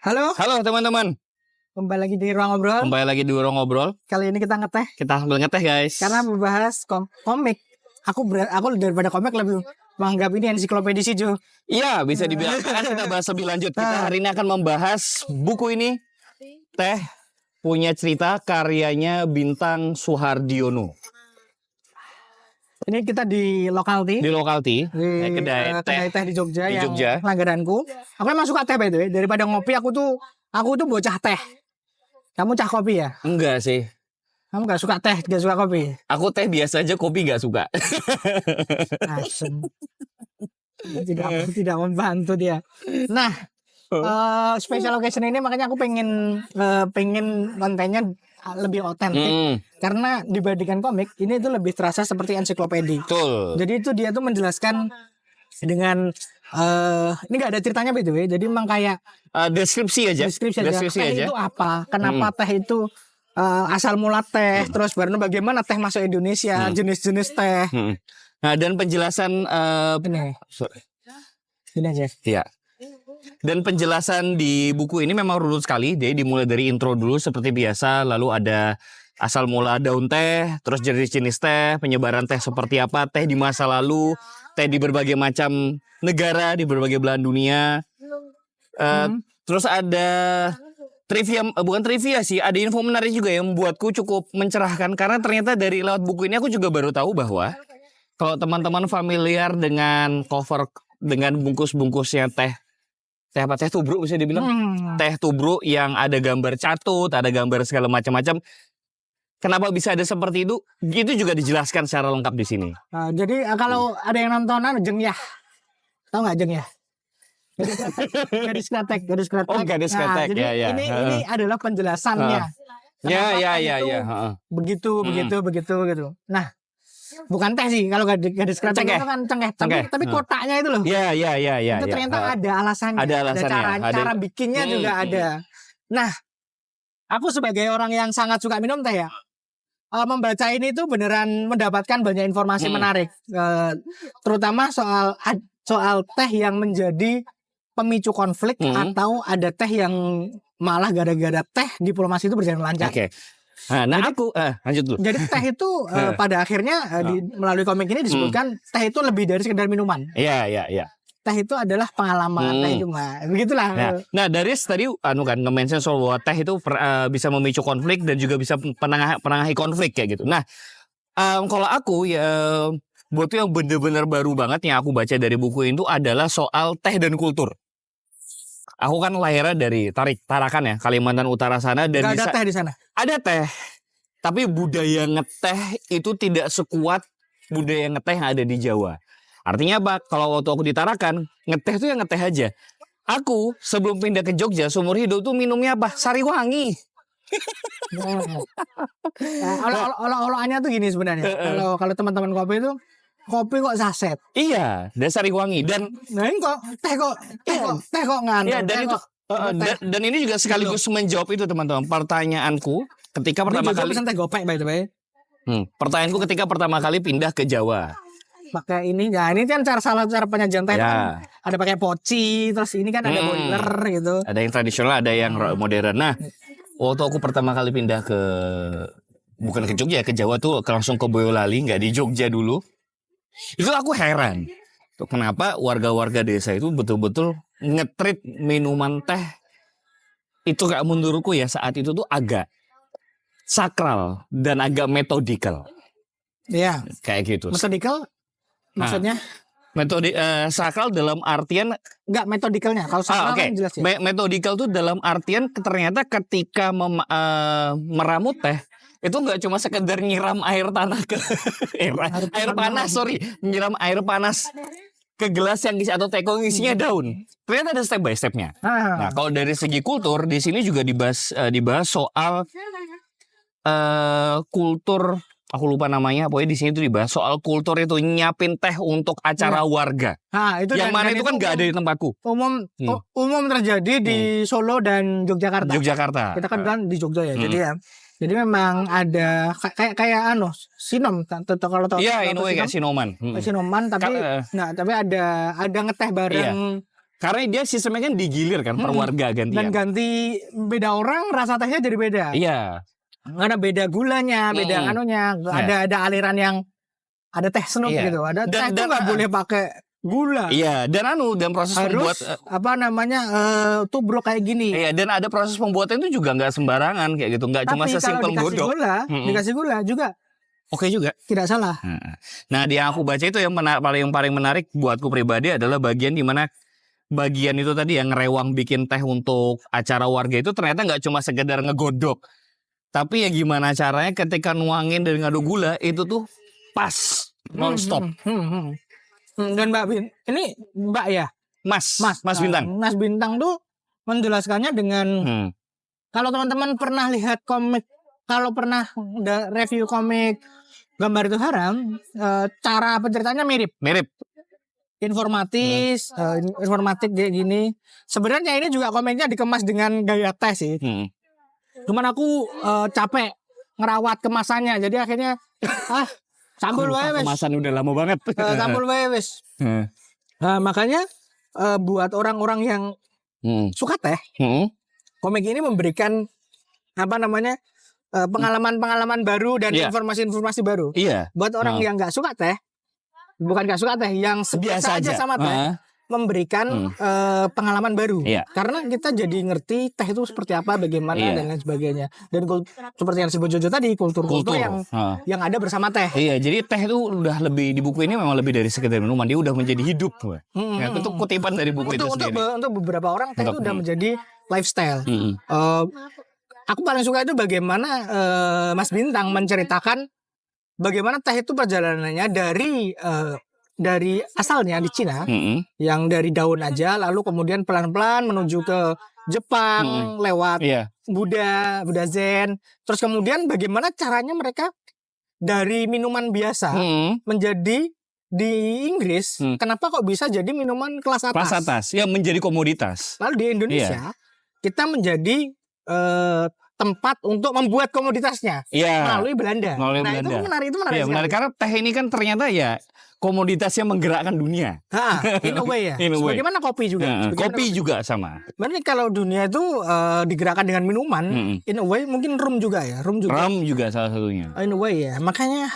Halo, Halo teman-teman, kembali lagi di Ruang Ngobrol. kembali lagi di Ruang Ngobrol. Kali ini kita ngeteh Kita sambil ngeteh guys. karena membahas komik. Aku daripada komik lebih menganggap ini ensiklopedia sih, Jo. Iya, bisa dibilang. Kita bahas lebih lanjut. Kita hari ini akan membahas buku ini, Teh Punya Cerita, karyanya Bintang Suhardiono. Ini kita di Lokalti, Di Lokalti, di kedai teh di Jogja yang langgananku. Aku emang suka teh by the way. Daripada ngopi aku tuh bocah teh. Kamu cah kopi ya? Enggak sih. Kamu gak suka teh, gak suka kopi? Aku teh biasa aja, kopi gak suka. Asem. Tidak membantu dia. Nah, special occasion ini makanya aku pengen kontennya lebih otentik karena dibandingkan komik ini itu lebih terasa seperti ensiklopedia. Betul. Jadi itu dia tuh menjelaskan dengan ini nggak ada ceritanya by the way. Jadi memang kayak deskripsi aja. Teh itu apa? Kenapa teh itu asal mula teh? Terus baru bagaimana teh masuk Indonesia? Jenis-jenis teh. Nah, dan penjelasan ini aja. Iya. Dan penjelasan di buku ini memang runut sekali. Dia dimulai dari intro dulu seperti biasa, lalu ada asal mula daun teh, terus jenis-jenis teh, penyebaran teh seperti apa, teh di masa lalu, teh di berbagai macam negara, di berbagai belahan dunia. Terus ada trivia, bukan trivia sih, ada info menarik juga yang membuatku cukup mencerahkan karena ternyata dari lewat buku ini aku juga baru tahu bahwa kalau teman-teman familiar dengan cover dengan bungkus-bungkusnya teh apa, teh tubruk bisa dibilang, teh tubruk yang ada gambar catut, ada gambar segala macam-macam. Kenapa bisa ada seperti itu? Itu juga dijelaskan secara lengkap di sini. Jadi kalau ada yang nontonan Jengyah, tahu nggak Jengyah? Gadis kretek. Oh, gadis kretek. Jadi ya. Ini adalah penjelasannya. Ya. Begitu. Nah, bukan teh sih kalau gadis kretek itu kan cengkeh. Tapi kotaknya itu loh. Ya. Itu ternyata ada alasannya. Ada alasannya. Cara bikinnya juga ada. Nah, aku sebagai orang yang sangat suka minum teh ya, membaca ini tuh beneran mendapatkan banyak informasi menarik, terutama soal teh yang menjadi pemicu konflik atau ada teh yang malah gara-gara teh diplomasi itu berjalan lancar. Oke. Nah, lanjut dulu. Jadi teh itu pada akhirnya melalui komik ini disebutkan teh itu lebih dari sekedar minuman. Iya. Teh itu adalah pengalaman, teh cuma begitulah. Nah, dari tadi nge-mention soal bahwa teh itu bisa memicu konflik dan juga bisa penengahi konflik kayak gitu. Nah, kalau aku ya buat yang bener-bener baru banget yang aku baca dari buku itu adalah soal teh dan kultur. Aku kan lahirnya dari Tarakan ya, Kalimantan Utara sana, dan gak ada teh di sana. Ada teh, tapi budaya ngeteh itu tidak sekuat budaya ngeteh yang ada di Jawa. Artinya apa? Kalau waktu aku di Tarakan, ngeteh tuh ya ngeteh aja. Aku sebelum pindah ke Jogja, seumur hidup tuh minumnya apa? Sariwangi. Olo-oloannya tuh gini sebenarnya. Kalau teman-teman kopi kok saset. Iya, dan Sariwangi. Dan ini kok teh kok ngantuk. Iya, dan ini juga sekaligus menjawab itu teman-teman. Pertanyaanku ketika pertama kali teh gopek by the way. Pertanyaanku ketika pertama kali pindah ke Jawa. Pakai ini kan cara penyajian teh kan ada pakai poci, terus ini kan ada boiler gitu. Ada yang tradisional, ada yang modern. Nah, waktu aku pertama kali pindah bukan ke Jogja, ke Jawa tuh langsung ke Boyolali, nggak di Jogja dulu. Itu aku heran. Tuh, kenapa warga-warga desa itu betul-betul ngetrit minuman teh itu gak menurutku ya saat itu tuh agak sakral dan agak metodikal. Iya. Kayak gitu. Metodikal maksudnya? Sakral dalam artian enggak metodikalnya. Kalau sakral kan jelas ya. Metodikal tuh dalam artian ternyata ketika meramu teh itu nggak cuma sekedar nyiram air tanah ke nyiram air panas ke gelas yang isi atau teko yang isinya daun. Ternyata ada step by stepnya. Nah, kalau dari segi kultur di sini juga dibahas soal kultur. Aku lupa namanya, pokoknya di sini tuh dibahas soal kultur itu nyiapin teh untuk acara warga. Nah, itu yang mana itu kan nggak ada di tempatku. Umum terjadi di Solo dan Yogyakarta. Kita kan bilang di Jogja ya. Jadi memang ada kayak sinom kalau tahu. Iya, kayak sinoman. Sinoman tapi tapi ada ngeteh bareng. Karena dia sistemnya kan digilir kan per warga Dan gantian. ganti beda orang rasa tehnya jadi beda. Iya. Karena beda gulanya, beda anunya, ada aliran yang ada teh senut Iya. gitu. Ada teh Dan- itu nggak boleh pakai gula. Iya, dan proses Harus tubruk kayak gini. iya, dan ada proses pembuatan itu juga nggak sembarangan kayak gitu, nggak cuma Tapi kalau sesimpel dikasih godok. gula, dikasih gula juga Oke juga. tidak salah. Nah, di yang aku baca itu yang paling menarik buatku pribadi adalah bagian di mana bagian itu tadi yang ngerewang bikin teh untuk acara warga itu ternyata nggak cuma sekedar ngegodok, tapi ya gimana caranya ketika nuangin dan ngaduk gula itu tuh pas nonstop. Dan ini Mbak ya, Mas Mas Bintang. Mas Bintang tuh menjelaskannya dengan kalau teman-teman pernah lihat komik, kalau pernah review komik Gambar Itu Haram, cara penceritanya mirip. Informatif kayak gini. Sebenarnya ini juga komiknya dikemas dengan gaya teh sih. Cuman aku capek ngerawat kemasannya, jadi akhirnya sampul wae wis. Kemasan udah lama banget. Sampul wae wis. Nah, makanya buat orang-orang yang suka teh, komik ini memberikan pengalaman-pengalaman baru dan informasi-informasi baru. Iya. Buat orang yang nggak suka teh, bukan nggak suka teh, yang biasa aja sama teh, memberikan pengalaman baru. Iya. Karena kita jadi ngerti teh itu seperti apa, bagaimana dan lain sebagainya. Dan seperti yang disebut Jojo tadi, kultur yang ada bersama teh. Iya, jadi teh itu udah lebih di buku ini memang lebih dari sekedar minuman, dia udah menjadi hidup. Ya, itu kutipan dari buku itu sendiri. Untuk beberapa orang teh itu udah menjadi lifestyle. Aku paling suka itu bagaimana Mas Bintang menceritakan bagaimana teh itu perjalanannya dari asalnya di Cina, yang dari daun aja, lalu kemudian pelan-pelan menuju ke Jepang lewat Buddha Zen, terus kemudian bagaimana caranya mereka dari minuman biasa menjadi di Inggris, kenapa kok bisa jadi minuman kelas atas? Kelas atas, ya menjadi komoditas. Lalu di Indonesia kita menjadi tempat untuk membuat komoditasnya melalui Belanda. Itu menarik. Iya, menarik karena teh ini kan ternyata ya komoditas yang menggerakkan dunia. In a way ya. Bagaimana kopi juga? Kopi juga sama. Berarti kalau dunia itu digerakkan dengan minuman, in a way mungkin rum juga ya. Rum juga salah satunya. In a way ya. Makanya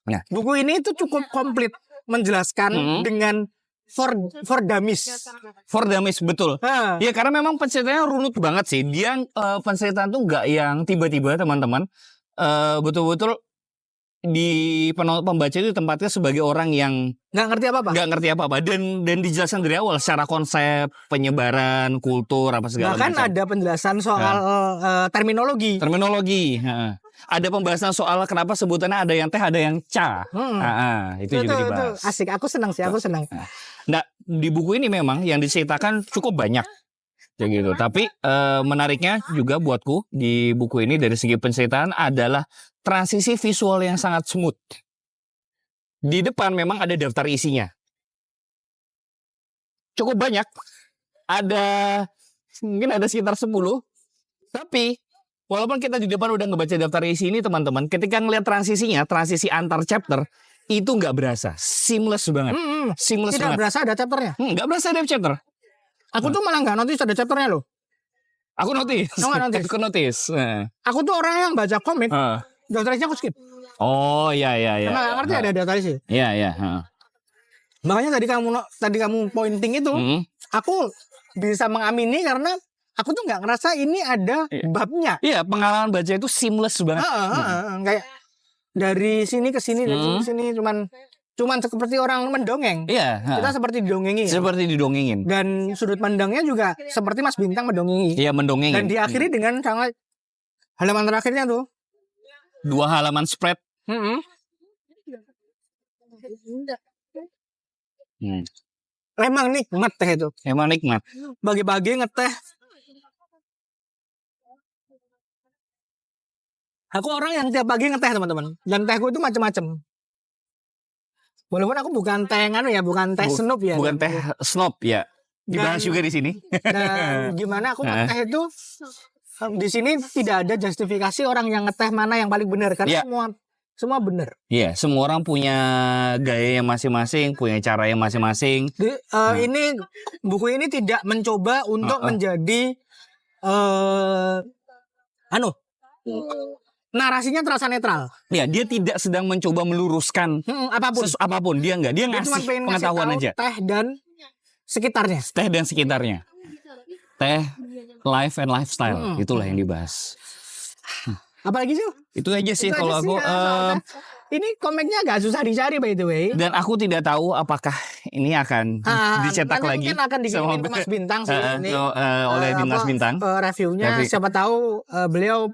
Nah, buku ini itu cukup komplit menjelaskan dengan for dummies. For dummies, betul. Ya karena memang penceritaannya runut banget sih. Dia penceritaan tuh nggak yang tiba-tiba teman-teman. Betul-betul di pembaca itu tempatnya sebagai orang yang nggak ngerti apa-apa. Dan dijelaskan dari awal secara konsep, penyebaran, kultur, apa segala macam. Bahkan ada penjelasan soal terminologi. Ada pembahasan soal kenapa sebutannya ada yang teh, ada yang ca. Itu juga dibahas. Itu asik. Aku senang sih. Nah, di buku ini memang yang diceritakan cukup banyak. Ya gitu. Tapi menariknya juga buatku di buku ini dari segi penceritaan adalah transisi visual yang sangat smooth. Di depan memang ada daftar isinya. Cukup banyak. Mungkin ada sekitar 10. Tapi walaupun kita di depan udah ngebaca daftar isi ini teman-teman, ketika ngelihat transisi antar chapter, itu nggak berasa. Seamless banget. Tidak berasa ada chapternya? Nggak berasa ada chapter. Aku tuh malah nggak notice ada chapternya loh. Aku notice. Aku notice. Aku tuh orang yang baca komik, daftar isinya aku skip. Oh iya. Karena nggak ngerti ada daftar isi. Iya. Makanya tadi kamu pointing itu, aku bisa mengamini karena aku tuh nggak ngerasa ini ada babnya. Iya, pengalaman baca itu seamless banget. Kayak dari sini ke sini, dari sini ke sini, cuman seperti orang mendongeng. Iya. Kita seperti didongengin. Seperti didongengin. Dan sudut pandangnya juga seperti Mas Bintang mendongengi. Iya, mendongengin. Dan diakhiri dengan sangat halaman terakhirnya tuh 2 halaman spread. Emang nikmat teh itu. Emang nikmat. Bagi-bagi ngeteh. Aku orang yang tiap pagi ngeteh teman-teman. Dan tehku itu macam-macam. Walaupun aku bukan teh bukan teh snob ya. Bukan teh snob ya. Dibahas juga di sini. Dan gimana aku ngeteh itu di sini tidak ada justifikasi orang yang ngeteh mana yang paling benar karena semua bener. Iya, semua orang punya gaya yang masing-masing, punya cara yang masing-masing. Ini buku ini tidak mencoba untuk menjadi narasinya terasa netral. Ya, dia tidak sedang mencoba meluruskan apapun. Dia enggak. Dia ngasih pengetahuan aja. Teh dan sekitarnya. Teh dan sekitarnya. Teh, life and lifestyle. Itulah yang dibahas. Apalagi sih? Itu aja sih kalau aku. Ini komiknya agak susah dicari by the way. Dan aku tidak tahu apakah ini akan dicetak lagi. Mungkin akan dikirim ke Mas Bintang sih ini. Oleh Mas Bintang. Reviewnya siapa tahu beliau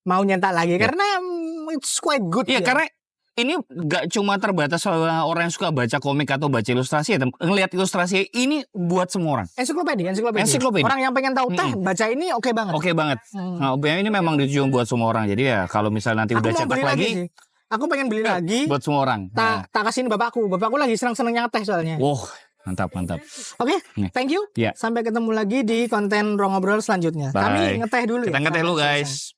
mau nyetak lagi karena it's quite good. Iya, karena ini gak cuma terbatas orang yang suka baca komik atau baca ilustrasi ya. Ngelihat ilustrasi ini buat semua orang. Ensiklopedia. Orang yang pengen tahu teh baca ini oke banget. Oke banget. Nah, ini memang ditujukan buat semua orang. Jadi ya kalau misalnya nanti udah cetak lagi, aku pengen beli lagi buat semua orang. Tak kasihin bapakku lagi seneng-senengnya teh soalnya. Wow, mantap. Oke, thank you. Yeah. Sampai ketemu lagi di konten Ruang Ngobrol selanjutnya. Bye. Kami ngeteh dulu. Kita ngeteh dulu guys.